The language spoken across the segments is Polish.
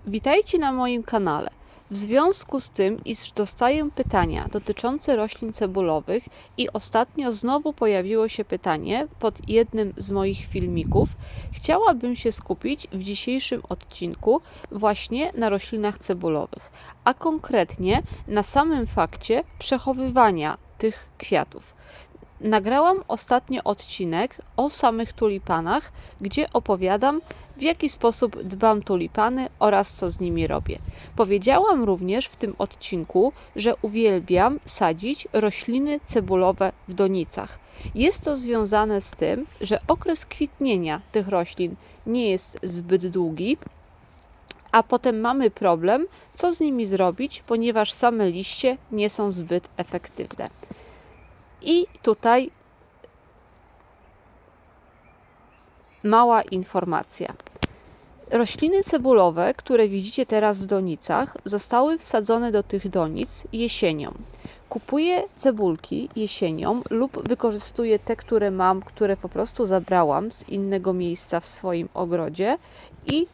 Witajcie na moim kanale. W związku z tym, iż dostaję pytania dotyczące roślin cebulowych i ostatnio znowu pojawiło się pytanie pod jednym z moich filmików, chciałabym się skupić w dzisiejszym odcinku właśnie na roślinach cebulowych, a konkretnie na samym fakcie przechowywania tych kwiatów. Nagrałam ostatnio odcinek o samych tulipanach, gdzie opowiadam, w jaki sposób dbam tulipany oraz co z nimi robię. Powiedziałam również w tym odcinku, że uwielbiam sadzić rośliny cebulowe w donicach. Jest to związane z tym, że okres kwitnienia tych roślin nie jest zbyt długi, a potem mamy problem, co z nimi zrobić, ponieważ same liście nie są zbyt efektywne. I tutaj mała informacja. Rośliny cebulowe, które widzicie teraz w donicach, zostały wsadzone do tych donic jesienią. Kupuję cebulki jesienią lub wykorzystuję te, które mam, które po prostu zabrałam z innego miejsca w swoim ogrodzie i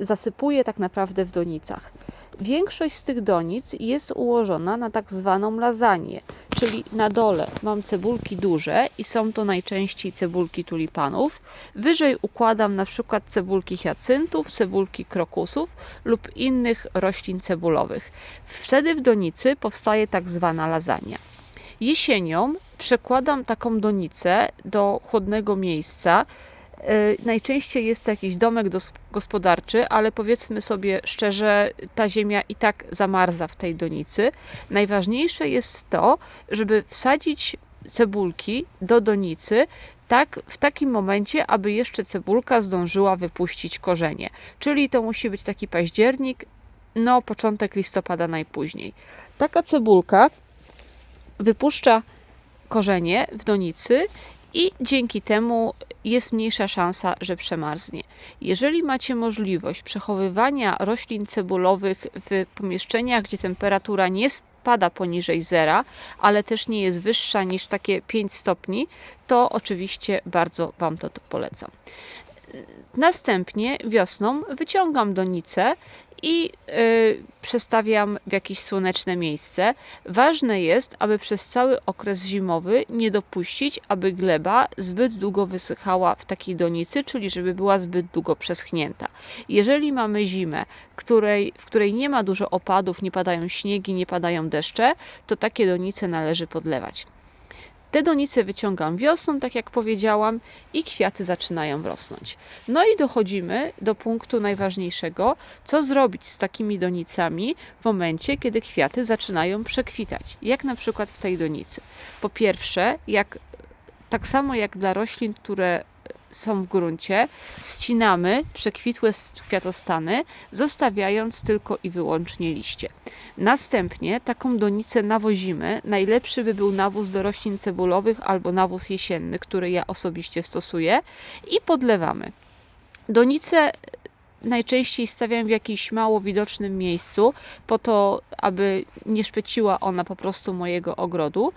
zasypuję tak naprawdę w donicach. Większość z tych donic jest ułożona na tak zwaną lasagne, czyli na dole mam cebulki duże i są to najczęściej cebulki tulipanów. Wyżej układam na przykład cebulki hiacyntów, cebulki krokusów lub innych roślin cebulowych. Wtedy w donicy powstaje tak zwana lasagna. Jesienią przekładam taką donicę do chłodnego miejsca. Najczęściej jest to jakiś domek gospodarczy, ale powiedzmy sobie szczerze, ta ziemia i tak zamarza w tej donicy. Najważniejsze jest to, żeby wsadzić cebulki do donicy w takim momencie, aby jeszcze cebulka zdążyła wypuścić korzenie. Czyli to musi być taki październik, początek listopada najpóźniej. Taka cebulka wypuszcza korzenie w donicy i dzięki temu jest mniejsza szansa, że przemarznie. Jeżeli macie możliwość przechowywania roślin cebulowych w pomieszczeniach, gdzie temperatura nie spada poniżej zera, ale też nie jest wyższa niż takie 5 stopni, to oczywiście bardzo Wam to polecam. Następnie wiosną wyciągam donicę i przestawiam w jakieś słoneczne miejsce. Ważne jest, aby przez cały okres zimowy nie dopuścić, aby gleba zbyt długo wysychała w takiej donicy, czyli żeby była zbyt długo przeschnięta. Jeżeli mamy zimę, w której nie ma dużo opadów, nie padają śniegi, nie padają deszcze, to takie donice należy podlewać. Te donice wyciągam wiosną, tak jak powiedziałam, i kwiaty zaczynają rosnąć. No i dochodzimy do punktu najważniejszego, co zrobić z takimi donicami w momencie, kiedy kwiaty zaczynają przekwitać, jak na przykład w tej donicy. Po pierwsze, tak samo jak dla roślin, które są w gruncie, ścinamy przekwitłe kwiatostany, zostawiając tylko i wyłącznie liście. Następnie taką donicę nawozimy. Najlepszy by był nawóz do roślin cebulowych albo nawóz jesienny, który ja osobiście stosuję, i podlewamy. Donicę najczęściej stawiam w jakimś mało widocznym miejscu, po to, aby nie szpeciła ona po prostu mojego ogrodu,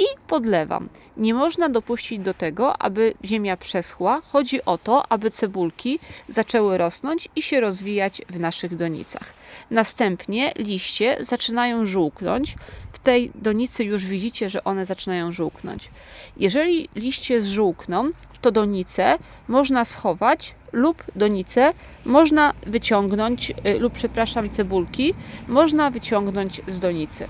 i podlewam. Nie można dopuścić do tego, aby ziemia przeschła. Chodzi o to, aby cebulki zaczęły rosnąć i się rozwijać w naszych donicach. Następnie liście zaczynają żółknąć. W tej donicy już widzicie, że one zaczynają żółknąć. Jeżeli liście zżółkną, to donicę można schować lub donicę można wyciągnąć, cebulki można wyciągnąć z donicy.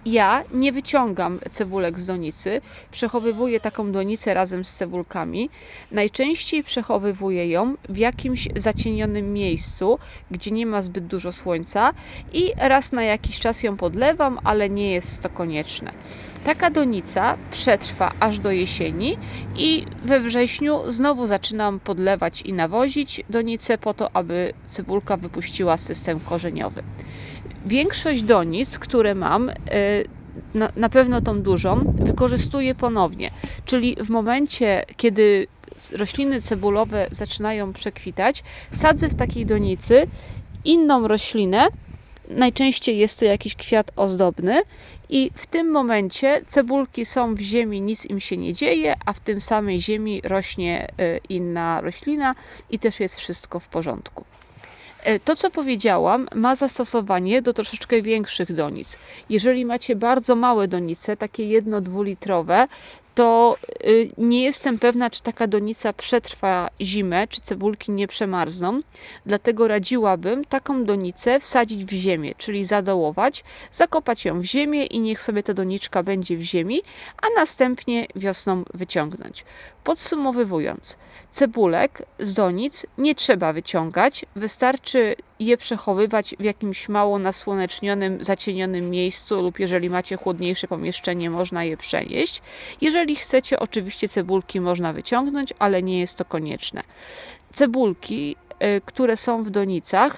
Ja nie wyciągam cebulek z donicy, przechowywuję taką donicę razem z cebulkami. Najczęściej przechowywuję ją w jakimś zacienionym miejscu, gdzie nie ma zbyt dużo słońca, i raz na jakiś czas ją podlewam, ale nie jest to konieczne. Taka donica przetrwa aż do jesieni i we wrześniu znowu zaczynam podlewać i nawozić donicę po to, aby cebulka wypuściła system korzeniowy. Większość donic, które mam, na pewno tą dużą, wykorzystuję ponownie, czyli w momencie, kiedy rośliny cebulowe zaczynają przekwitać, sadzę w takiej donicy inną roślinę. Najczęściej jest to jakiś kwiat ozdobny i w tym momencie cebulki są w ziemi, nic im się nie dzieje, a w tym samej ziemi rośnie inna roślina i też jest wszystko w porządku. To, co powiedziałam, ma zastosowanie do troszeczkę większych donic. Jeżeli macie bardzo małe donice, takie 1-2-litrowe, to nie jestem pewna, czy taka donica przetrwa zimę, czy cebulki nie przemarzną. Dlatego radziłabym taką donicę wsadzić w ziemię, czyli zadołować, zakopać ją w ziemię i niech sobie ta doniczka będzie w ziemi, a następnie wiosną wyciągnąć. Podsumowując, cebulek z donic nie trzeba wyciągać, wystarczy je przechowywać w jakimś mało nasłonecznionym, zacienionym miejscu lub jeżeli macie chłodniejsze pomieszczenie, można je przenieść. Jeżeli chcecie, oczywiście cebulki można wyciągnąć, ale nie jest to konieczne. Cebulki, które są w donicach,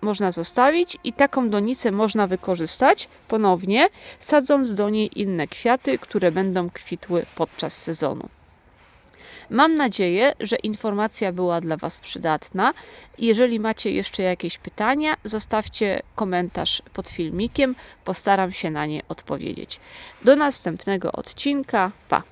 można zostawić i taką donicę można wykorzystać ponownie, sadząc do niej inne kwiaty, które będą kwitły podczas sezonu. Mam nadzieję, że informacja była dla Was przydatna. Jeżeli macie jeszcze jakieś pytania, zostawcie komentarz pod filmikiem, postaram się na nie odpowiedzieć. Do następnego odcinka. Pa!